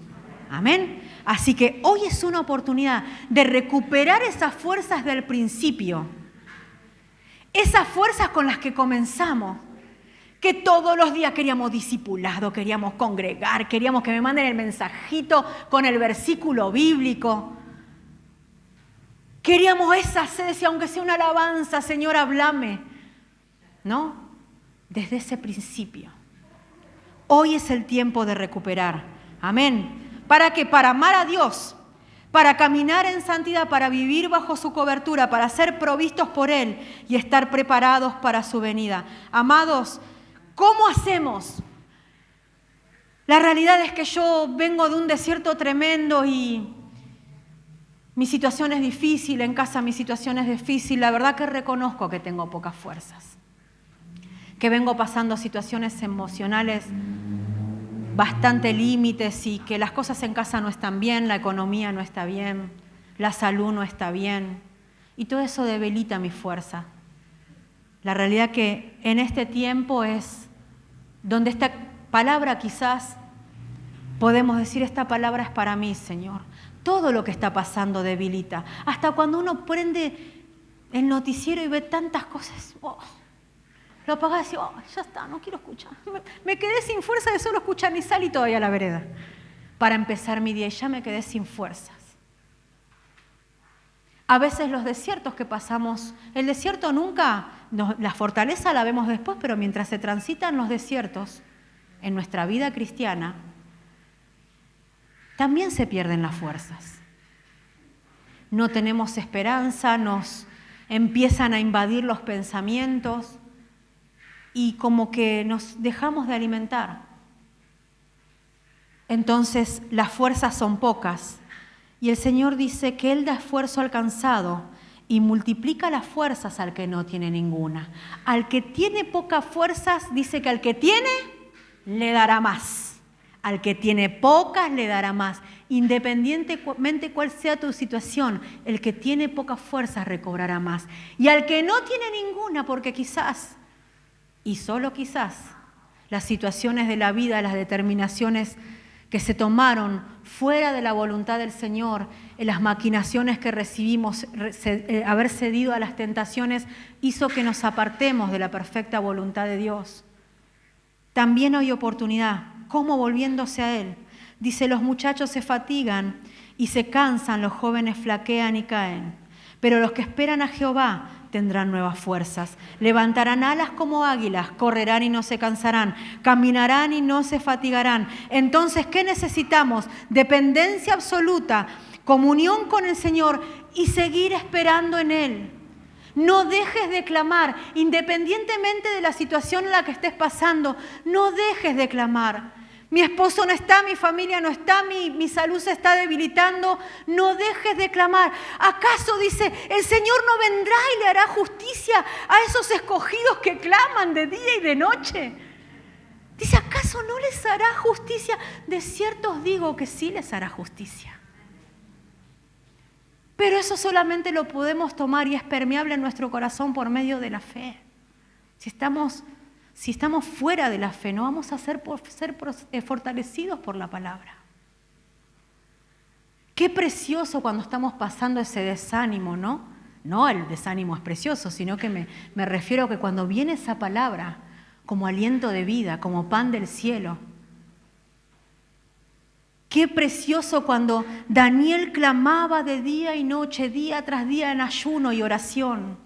Amén. Así que hoy es una oportunidad de recuperar esas fuerzas del principio. Esas fuerzas con las que comenzamos. Que todos los días queríamos discipulado, queríamos congregar, queríamos que me manden el mensajito con el versículo bíblico. Queríamos esa sed, decía, aunque sea una alabanza, Señor, háblame. ¿No? Desde ese principio. Hoy es el tiempo de recuperar. Amén. ¿Para qué? Para amar a Dios, para caminar en santidad, para vivir bajo su cobertura, para ser provistos por Él y estar preparados para su venida. Amados, ¿cómo hacemos? La realidad es que yo vengo de un desierto tremendo y mi situación es difícil, en casa mi situación es difícil. La verdad que reconozco que tengo pocas fuerzas, que vengo pasando situaciones emocionales bastante límites y que las cosas en casa no están bien, la economía no está bien, la salud no está bien y todo eso debilita mi fuerza. La realidad que en este tiempo es donde esta palabra quizás podemos decir, esta palabra es para mí, Señor. Todo lo que está pasando debilita. Hasta cuando uno prende el noticiero y ve tantas cosas, lo apaga y dice, ya está, no quiero escuchar. Me quedé sin fuerza de solo escuchar, ni salí todavía a la vereda para empezar mi día y ya me quedé sin fuerzas. A veces los desiertos que pasamos, el desierto nunca, la fortaleza la vemos después, pero mientras se transitan los desiertos en nuestra vida cristiana, también se pierden las fuerzas. No tenemos esperanza, nos empiezan a invadir los pensamientos y como que nos dejamos de alimentar. Entonces las fuerzas son pocas. Y el Señor dice que Él da esfuerzo al cansado y multiplica las fuerzas al que no tiene ninguna. Al que tiene pocas fuerzas, dice que al que tiene, le dará más. Al que tiene pocas, le dará más. Independientemente cuál sea tu situación, el que tiene pocas fuerzas recobrará más. Y al que no tiene ninguna, porque quizás, y solo quizás, las situaciones de la vida, las determinaciones que se tomaron fuera de la voluntad del Señor, en las maquinaciones que recibimos, haber cedido a las tentaciones, hizo que nos apartemos de la perfecta voluntad de Dios. También hay oportunidad, ¿cómo? Volviéndose a Él. Dice, los muchachos se fatigan y se cansan, los jóvenes flaquean y caen. Pero los que esperan a Jehová tendrán nuevas fuerzas. Levantarán alas como águilas, correrán y no se cansarán, caminarán y no se fatigarán. Entonces, ¿qué necesitamos? Dependencia absoluta, comunión con el Señor y seguir esperando en Él. No dejes de clamar, independientemente de la situación en la que estés pasando, no dejes de clamar. Mi esposo no está, mi familia no está, mi salud se está debilitando. No dejes de clamar. ¿Acaso, dice, el Señor no vendrá y le hará justicia a esos escogidos que claman de día y de noche? Dice, ¿acaso no les hará justicia? De cierto os digo que sí les hará justicia. Pero eso solamente lo podemos tomar y es permeable en nuestro corazón por medio de la fe. Si estamos fuera de la fe, no vamos a ser fortalecidos por la palabra. Qué precioso cuando estamos pasando ese desánimo, ¿no? No el desánimo es precioso, sino que me refiero a que cuando viene esa palabra como aliento de vida, como pan del cielo. Qué precioso cuando Daniel clamaba de día y noche, día tras día en ayuno y oración.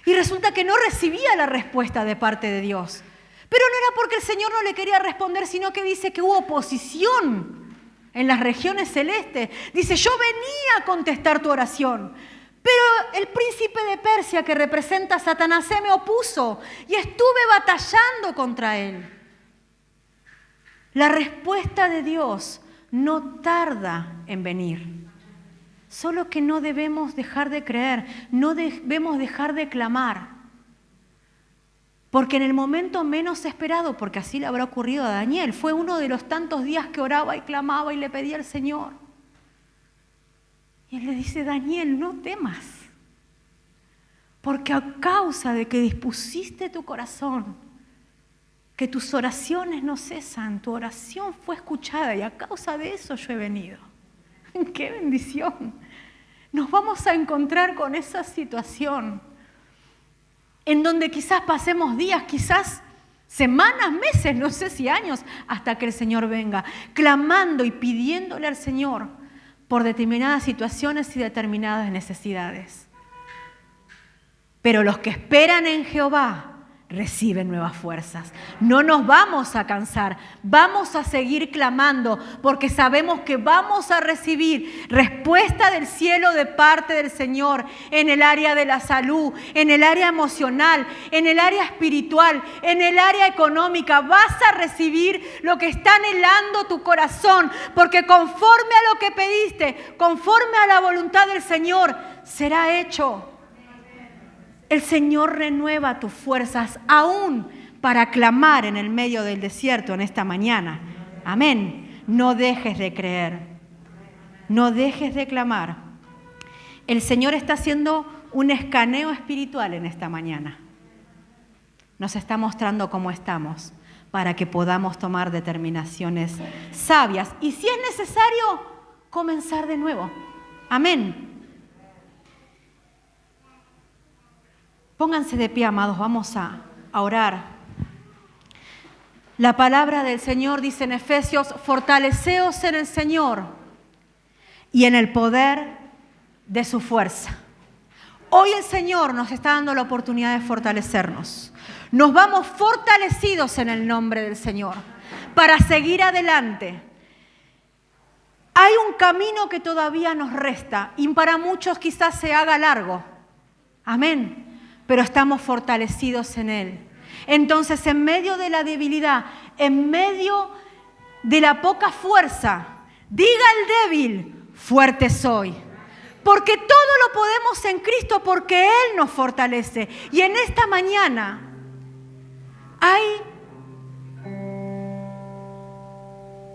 Y resulta que no recibía la respuesta de parte de Dios. Pero no era porque el Señor no le quería responder, sino que dice que hubo oposición en las regiones celestes. Dice, yo venía a contestar tu oración, pero el príncipe de Persia, que representa a Satanás, se me opuso y estuve batallando contra él. La respuesta de Dios no tarda en venir. Solo que no debemos dejar de creer, no debemos dejar de clamar. Porque en el momento menos esperado, porque así le habrá ocurrido a Daniel, fue uno de los tantos días que oraba y clamaba y le pedía al Señor. Y él le dice, Daniel, no temas, porque a causa de que dispusiste tu corazón, que tus oraciones no cesan, tu oración fue escuchada y a causa de eso yo he venido. ¡Qué bendición! Nos vamos a encontrar con esa situación en donde quizás pasemos días, quizás semanas, meses, no sé si años, hasta que el Señor venga, clamando y pidiéndole al Señor por determinadas situaciones y determinadas necesidades. Pero los que esperan en Jehová reciben nuevas fuerzas. No nos vamos a cansar, vamos a seguir clamando porque sabemos que vamos a recibir respuesta del cielo de parte del Señor en el área de la salud, en el área emocional, en el área espiritual, en el área económica. Vas a recibir lo que está anhelando tu corazón, porque conforme a lo que pediste, conforme a la voluntad del Señor, será hecho. El Señor renueva tus fuerzas aún para clamar en el medio del desierto en esta mañana. Amén. No dejes de creer. No dejes de clamar. El Señor está haciendo un escaneo espiritual en esta mañana. nos está mostrando cómo estamos para que podamos tomar determinaciones sabias y, si es necesario, comenzar de nuevo. Amén. Pónganse de pie, amados, vamos a orar. La palabra del Señor dice en Efesios: fortaleceos en el Señor y en el poder de su fuerza. Hoy el Señor nos está dando la oportunidad de fortalecernos. Nos vamos fortalecidos en el nombre del Señor para seguir adelante. Hay un camino que todavía nos resta y para muchos quizás se haga largo. Amén. Pero estamos fortalecidos en Él. Entonces, en medio de la debilidad, en medio de la poca fuerza, diga el débil: fuerte soy. Porque todo lo podemos en Cristo, porque Él nos fortalece. Y en esta mañana hay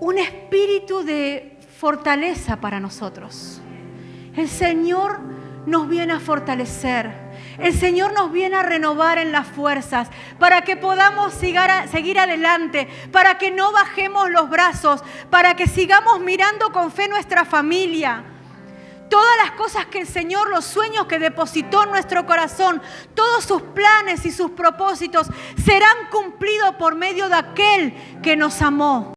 un espíritu de fortaleza para nosotros. El Señor nos viene a fortalecer. El Señor nos viene a renovar en las fuerzas para que podamos seguir adelante, para que no bajemos los brazos, para que sigamos mirando con fe nuestra familia. Todas las cosas que el Señor, los sueños que depositó en nuestro corazón, todos sus planes y sus propósitos serán cumplidos por medio de aquel que nos amó.